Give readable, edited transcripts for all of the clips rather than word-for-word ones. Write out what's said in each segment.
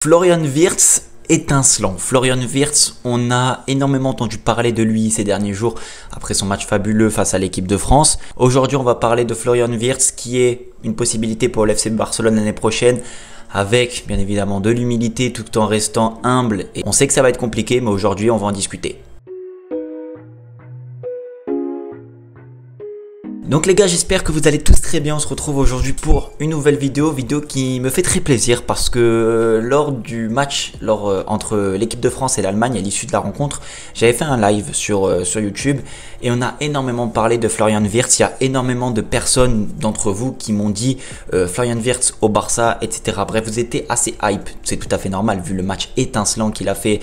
Florian Wirtz, étincelant. Florian Wirtz, on a énormément entendu parler de lui ces derniers jours après son match fabuleux face à l'équipe de France. Aujourd'hui, on va parler de Florian Wirtz qui est une possibilité pour l'FC Barcelone l'année prochaine avec bien évidemment de l'humilité tout en restant humble. Et on sait que ça va être compliqué, mais aujourd'hui, on va en discuter. Donc les gars, j'espère que vous allez tous très bien. On se retrouve aujourd'hui pour une nouvelle vidéo qui me fait très plaisir parce que lors du match entre l'équipe de France et l'Allemagne à l'issue de la rencontre, j'avais fait un live sur YouTube et on a énormément parlé de Florian Wirtz. Il y a énormément de personnes d'entre vous qui m'ont dit Florian Wirtz au Barça, etc. Bref, vous étiez assez hype, c'est tout à fait normal vu le match étincelant qu'il a fait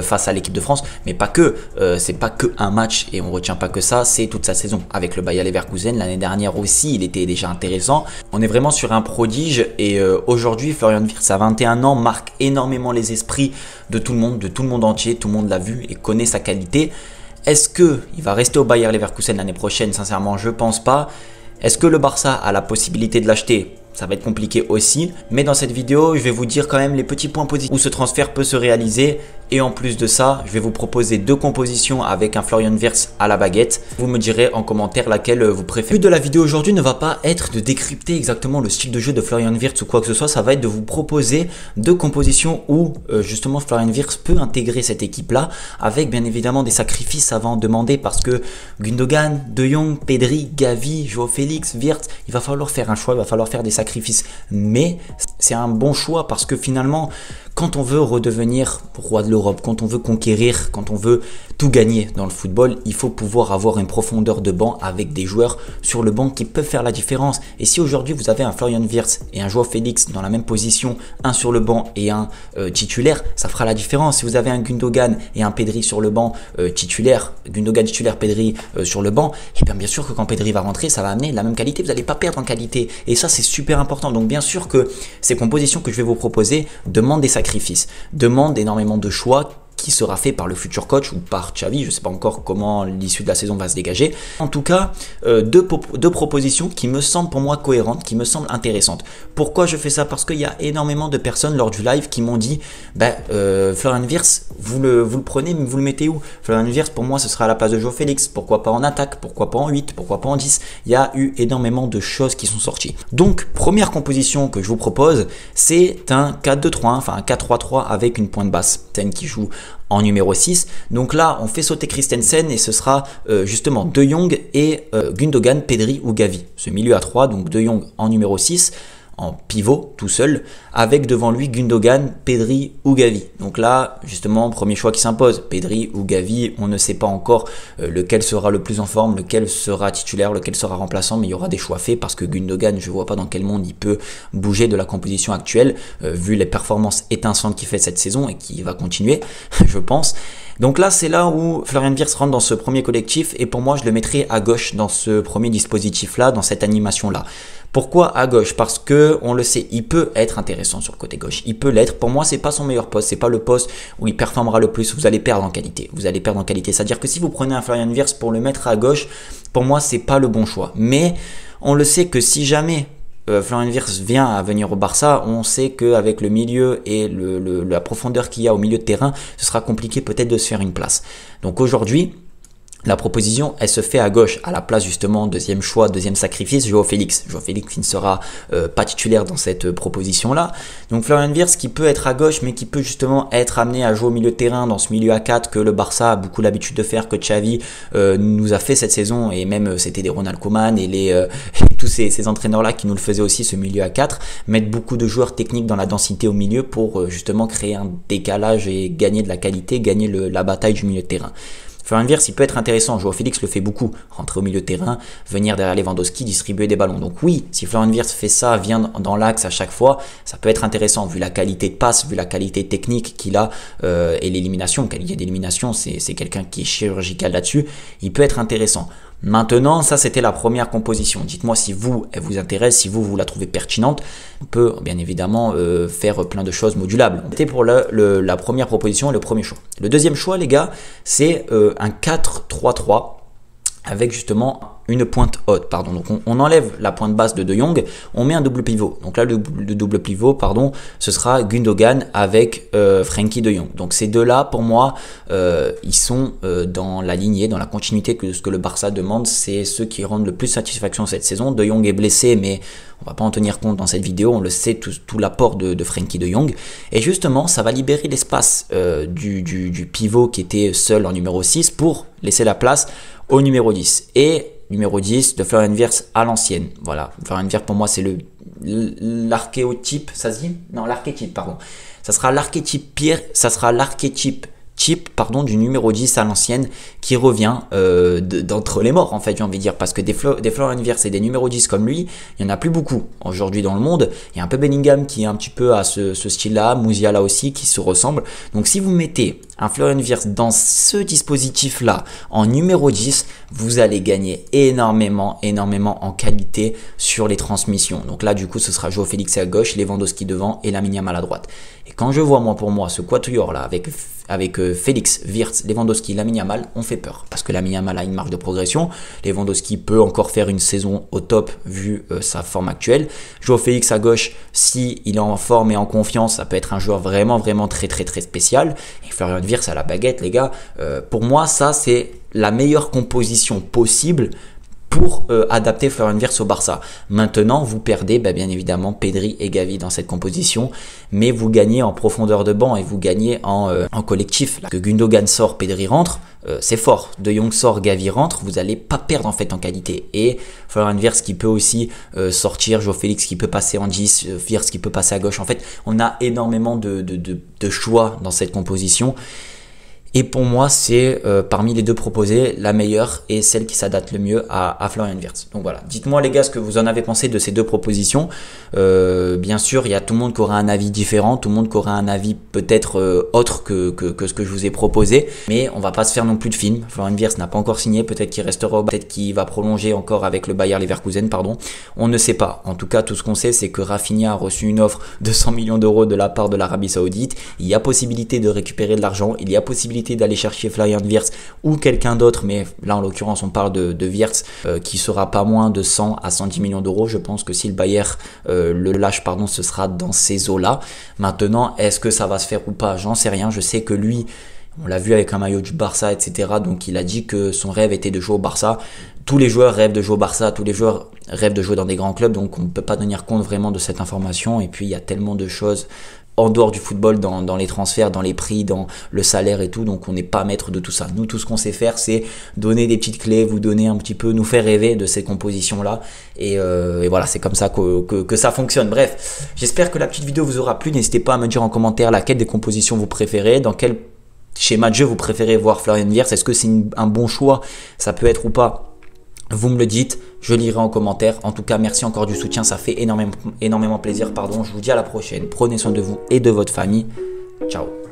face à l'équipe de France, mais pas que, c'est pas que un match et on retient pas que ça, c'est toute sa saison avec le Bayer Leverkusen. L'année dernière aussi, il était déjà intéressant. On est vraiment sur un prodige et aujourd'hui, Florian Wirtz à 21 ans marque énormément les esprits de tout le monde entier. Tout le monde l'a vu et connaît sa qualité. Est-ce qu'il va rester au Bayer Leverkusen l'année prochaine? Sincèrement, je pense pas. Est-ce que le Barça a la possibilité de l'acheter? Ça va être compliqué aussi, mais dans cette vidéo, je vais vous dire quand même les petits points positifs où ce transfert peut se réaliser. Et en plus de ça, je vais vous proposer deux compositions avec un Florian Wirtz à la baguette. Vous me direz en commentaire laquelle vous préférez. Le but de la vidéo aujourd'hui ne va pas être de décrypter exactement le style de jeu de Florian Wirtz ou quoi que ce soit. Ça va être de vous proposer deux compositions où justement Florian Wirtz peut intégrer cette équipe-là avec bien évidemment des sacrifices avant demander parce que Gundogan, De Jong, Pedri, Gavi, Joao Félix, Wirtz, il va falloir faire un choix, il va falloir faire des sacrifices. Mais c'est un bon choix parce que finalement, quand on veut redevenir roi de l'Europe, quand on veut conquérir, quand on veut tout gagner dans le football, il faut pouvoir avoir une profondeur de banc avec des joueurs sur le banc qui peuvent faire la différence. Et si aujourd'hui vous avez un Florian Wirtz et un Joao Félix dans la même position, un sur le banc et un titulaire, ça fera la différence. Si vous avez un Gundogan et un Pedri sur le banc titulaire, Gundogan titulaire, Pedri sur le banc, et bien sûr que quand Pedri va rentrer, ça va amener la même qualité, vous n'allez pas perdre en qualité. Et ça, c'est super important. Donc bien sûr que ces compositions que je vais vous proposer demandent des sacrifices, demandent énormément de choix qui sera fait par le futur coach ou par Xavi. Je ne sais pas encore comment l'issue de la saison va se dégager. En tout cas, deux propositions qui me semblent pour moi cohérentes, qui me semblent intéressantes. Pourquoi je fais ça? Parce qu'il y a énormément de personnes lors du live qui m'ont dit Florian Wirtz, vous le prenez, mais vous le mettez où? Florian Wirtz, pour moi, ce sera à la place de Joao Félix. Pourquoi pas en attaque? Pourquoi pas en 8? Pourquoi pas en 10? Il y a eu énormément de choses qui sont sorties. Donc, première composition que je vous propose, c'est un 4-2-3-1, enfin un 4-3-3 avec une pointe basse. Ten qui joue en numéro 6. Donc là, on fait sauter Christensen et ce sera justement De Jong et Gundogan, Pedri ou Gavi. Ce milieu à 3, donc De Jong en numéro 6, en pivot tout seul, avec devant lui Gundogan, Pedri ou Gavi. Donc là, justement, premier choix qui s'impose, Pedri ou Gavi. On ne sait pas encore lequel sera le plus en forme, lequel sera titulaire, lequel sera remplaçant, mais il y aura des choix faits parce que Gundogan, je ne vois pas dans quel monde il peut bouger de la composition actuelle, vu les performances étincelantes qu'il fait cette saison et qui va continuer, je pense. Donc là, c'est là où Florian Wirtz rentre dans ce premier collectif et pour moi, je le mettrai à gauche dans ce premier dispositif-là, dans cette animation-là. Pourquoi à gauche? Parce que on le sait, il peut être intéressant sur le côté gauche. Il peut l'être. Pour moi, c'est pas son meilleur poste. C'est pas le poste où il performera le plus. Vous allez perdre en qualité. Vous allez perdre en qualité. C'est-à-dire que si vous prenez un Florian Wirtz pour le mettre à gauche, pour moi, c'est pas le bon choix. Mais on le sait que si jamais Florian Wirtz vient à venir au Barça, on sait qu'avec le milieu et la profondeur qu'il y a au milieu de terrain, ce sera compliqué peut-être de se faire une place. Donc aujourd'hui, la proposition, elle se fait à gauche, à la place justement, deuxième choix, deuxième sacrifice, Joao Félix. Joao Félix qui ne sera pas titulaire dans cette proposition-là. Donc Florian Wirtz qui peut être à gauche, mais qui peut justement être amené à jouer au milieu de terrain dans ce milieu à 4 que le Barça a beaucoup l'habitude de faire, que Xavi nous a fait cette saison, et même c'était des Ronald Koeman et tous ces entraîneurs-là qui nous le faisaient aussi, ce milieu à 4, mettre beaucoup de joueurs techniques dans la densité au milieu pour justement créer un décalage et gagner de la qualité, gagner la bataille du milieu de terrain. Florian Wirtz, il peut être intéressant. Joao Félix le fait beaucoup. Rentrer au milieu de terrain, venir derrière Lewandowski, distribuer des ballons. Donc oui, si Florian Wirtz fait ça, vient dans l'axe à chaque fois, ça peut être intéressant vu la qualité de passe, vu la qualité technique qu'il a et l'élimination. Qualité d'élimination, c'est quelqu'un qui est chirurgical là-dessus. Il peut être intéressant. Maintenant, ça c'était la première composition. Dites-moi si elle vous intéresse, si vous la trouvez pertinente. On peut bien évidemment faire plein de choses modulables. C'était pour la première proposition et le premier choix. Le deuxième choix, les gars, c'est un 4-3-3 avec justement une pointe haute, pardon. Donc on enlève la pointe basse de Jong, on met un double pivot. Donc là, le double pivot, pardon, ce sera Gundogan avec Frenkie de Jong. Donc ces deux-là, pour moi, ils sont dans la lignée, dans la continuité que ce que le Barça demande. C'est ceux qui rendent le plus satisfaction cette saison. De Jong est blessé, mais on va pas en tenir compte dans cette vidéo. On le sait, tout l'apport de Frenkie de Jong. Et justement, ça va libérer l'espace du pivot qui était seul en numéro 6 pour laisser la place au numéro 10. Et numéro 10 de Florian Wirtz à l'ancienne. Voilà, Florian Wirtz pour moi c'est l'archétype, ça se dit? Non, l'archétype, pardon. Ça sera l'archétype pardon, du numéro 10 à l'ancienne qui revient d'entre les morts en fait, j'ai envie de dire, parce que des Florian Wirtz et des numéros 10 comme lui, il n'y en a plus beaucoup aujourd'hui dans le monde. Il y a un peu Bellingham qui est un petit peu à ce style-là, Musiala aussi qui se ressemble. Donc si vous mettez un Florian Wirtz dans ce dispositif-là en numéro 10, vous allez gagner énormément en qualité sur les transmissions. Donc là du coup ce sera João Félix à gauche, Lewandowski devant et Lamine Yamal à droite. Et quand je vois pour moi ce quatuor là avec Félix, Wirtz, Lewandowski, Lamine Yamal, on fait peur. Parce que Lamine Yamal a une marge de progression. Lewandowski peut encore faire une saison au top vu sa forme actuelle. João Félix à gauche, si il est en forme et en confiance, ça peut être un joueur vraiment très spécial. Et Florian Wirtz à la baguette, les gars. Pour moi, ça c'est la meilleure composition possible pour adapter Florian Wirtz au Barça. Maintenant, vous perdez bien évidemment Pedri et Gavi dans cette composition, mais vous gagnez en profondeur de banc et vous gagnez en collectif. Là, que Gundogan sort, Pedri rentre, c'est fort. De Jong sort, Gavi rentre, vous n'allez pas perdre en fait en qualité. Et Florian Wirtz qui peut aussi sortir, João Félix qui peut passer en 10, Wirtz qui peut passer à gauche. En fait, on a énormément de choix dans cette composition. Et pour moi, c'est parmi les deux proposées, la meilleure et celle qui s'adapte le mieux à Florian Wirtz. Donc voilà, dites-moi les gars ce que vous en avez pensé de ces deux propositions. Bien sûr, il y a tout le monde qui aura un avis différent, tout le monde qui aura un avis peut-être autre que ce que je vous ai proposé. Mais on va pas se faire non plus de film. Florian Wirtz n'a pas encore signé, peut-être qu'il restera, peut-être qu'il va prolonger encore avec le Bayer Leverkusen, pardon. On ne sait pas. En tout cas, tout ce qu'on sait, c'est que Rafinha a reçu une offre de 100 millions d'euros de la part de l'Arabie Saoudite. Il y a possibilité de récupérer de l'argent, il y a possibilité d'aller chercher Florian Wirtz ou quelqu'un d'autre, mais là en l'occurrence on parle de Wirtz qui sera pas moins de 100 à 110 millions d'euros. Je pense que si le Bayer le lâche, pardon, ce sera dans ces eaux-là. Maintenant, est-ce que ça va se faire ou pas? J'en sais rien. Je sais que lui, on l'a vu avec un maillot du Barça, etc. Donc il a dit que son rêve était de jouer au Barça. Tous les joueurs rêvent de jouer au Barça, tous les joueurs rêvent de jouer dans des grands clubs, donc on ne peut pas tenir compte vraiment de cette information. Et puis il y a tellement de choses en dehors du football, dans les transferts, dans les prix, dans le salaire et tout, donc on n'est pas maître de tout ça. Nous, tout ce qu'on sait faire, c'est donner des petites clés, vous donner un petit peu, nous faire rêver de ces compositions-là, et voilà, c'est comme ça que ça fonctionne. Bref, j'espère que la petite vidéo vous aura plu. N'hésitez pas à me dire en commentaire laquelle des compositions vous préférez, dans quel schéma de jeu vous préférez voir Florian Wirtz, est-ce que c'est un bon choix, ça peut être ou pas. Vous me le dites, je lirai en commentaire. En tout cas, merci encore du soutien, ça fait énormément plaisir. Je vous dis à la prochaine. Prenez soin de vous et de votre famille. Ciao.